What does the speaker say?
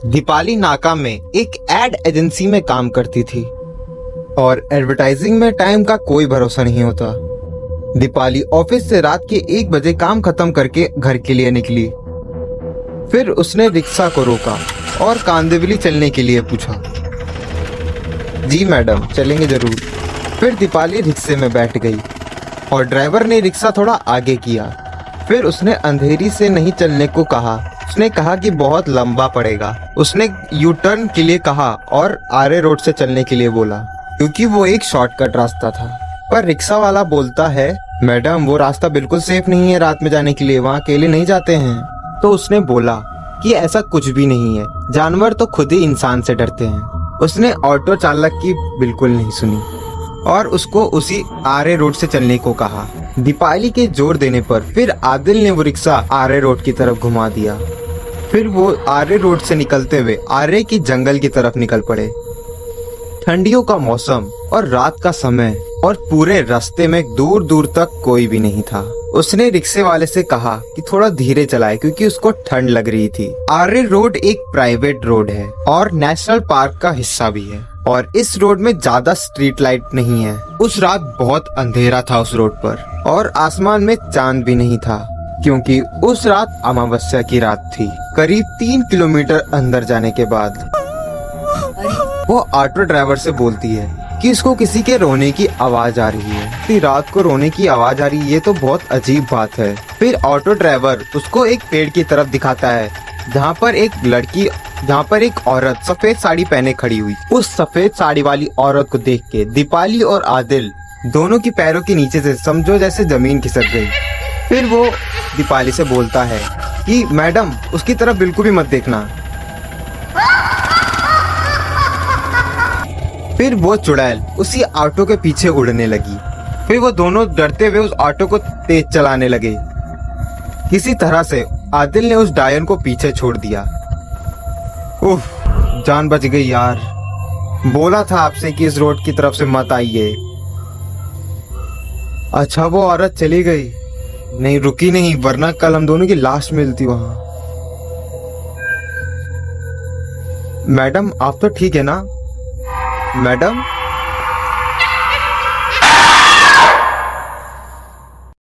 दीपाली नाका में एक एड एजेंसी में काम करती थी और एडवर्टाइजिंग में टाइम का कोई भरोसा नहीं होता। दीपाली ऑफिस से रात के 1 बजे काम खत्म करके घर के लिए निकली। फिर उसने रिक्शा को रोका और कांदिवली चलने के लिए पूछा। जी मैडम, चलेंगे जरूर। फिर दीपाली रिक्शे में बैठ गई और ड्राइवर ने रिक्शा थोड़ा आगे किया। फिर उसने अंधेरी से नहीं चलने को कहा। उसने कहा कि बहुत लंबा पड़ेगा। उसने यू टर्न के लिए कहा और आरे रोड से चलने के लिए बोला, क्योंकि वो एक शॉर्टकट रास्ता था। पर रिक्शा वाला बोलता है, मैडम वो रास्ता बिल्कुल सेफ नहीं है रात में जाने के लिए, वहाँ अकेले नहीं जाते हैं। तो उसने बोला कि ऐसा कुछ भी नहीं है, जानवर तो खुद ही इंसान से डरते हैं। उसने ऑटो चालक की बिल्कुल नहीं सुनी और उसको उसी आरे रोड से चलने को कहा। दीपाली के जोर देने पर फिर आदिल ने वो रिक्शा आरे रोड की तरफ घुमा दिया। फिर वो आरे रोड से निकलते हुए आरे की जंगल की तरफ निकल पड़े। ठंडियों का मौसम और रात का समय और पूरे रास्ते में दूर दूर तक कोई भी नहीं था। उसने रिक्शे वाले से कहा कि थोड़ा धीरे चलाए क्योंकि उसको ठंड लग रही थी। आरे रोड एक प्राइवेट रोड है और नेशनल पार्क का हिस्सा भी है और इस रोड में ज्यादा स्ट्रीट लाइट नहीं है। उस रात बहुत अंधेरा था उस रोड पर और आसमान में चांद भी नहीं था, क्योंकि उस रात अमावस्या की रात थी। करीब 3 किलोमीटर अंदर जाने के बाद वो ऑटो ड्राइवर से बोलती है कि इसको किसी के रोने की आवाज आ रही है। इतनी रात को रोने की आवाज आ रही है, ये तो बहुत अजीब बात है। फिर ऑटो ड्राइवर उसको एक पेड़ की तरफ दिखाता है जहाँ पर एक औरत सफेद साड़ी पहने खड़ी हुई। उस सफेद साड़ी वाली औरत को देख के दीपाली और आदिल दोनों की पैरों के नीचे से समझो जैसे जमीन खिसक गई। फिर वो दीपाली से बोलता है कि मैडम उसकी तरफ बिल्कुल भी मत देखना। फिर वो चुड़ैल उसी ऑटो के पीछे उड़ने लगी। फिर वो दोनों डरते हुए उस ऑटो को तेज चलाने लगे। किसी तरह से आदिल ने उस डायन को पीछे छोड़ दिया। उफ, जान बच गई यार। बोला था आपसे कि इस रोड की तरफ से मत आइए। अच्छा वो औरत चली गई, नहीं रुकी नहीं, वरना कल हम दोनों की लाश मिलती वहां। मैडम आप तो ठीक है ना? मैडम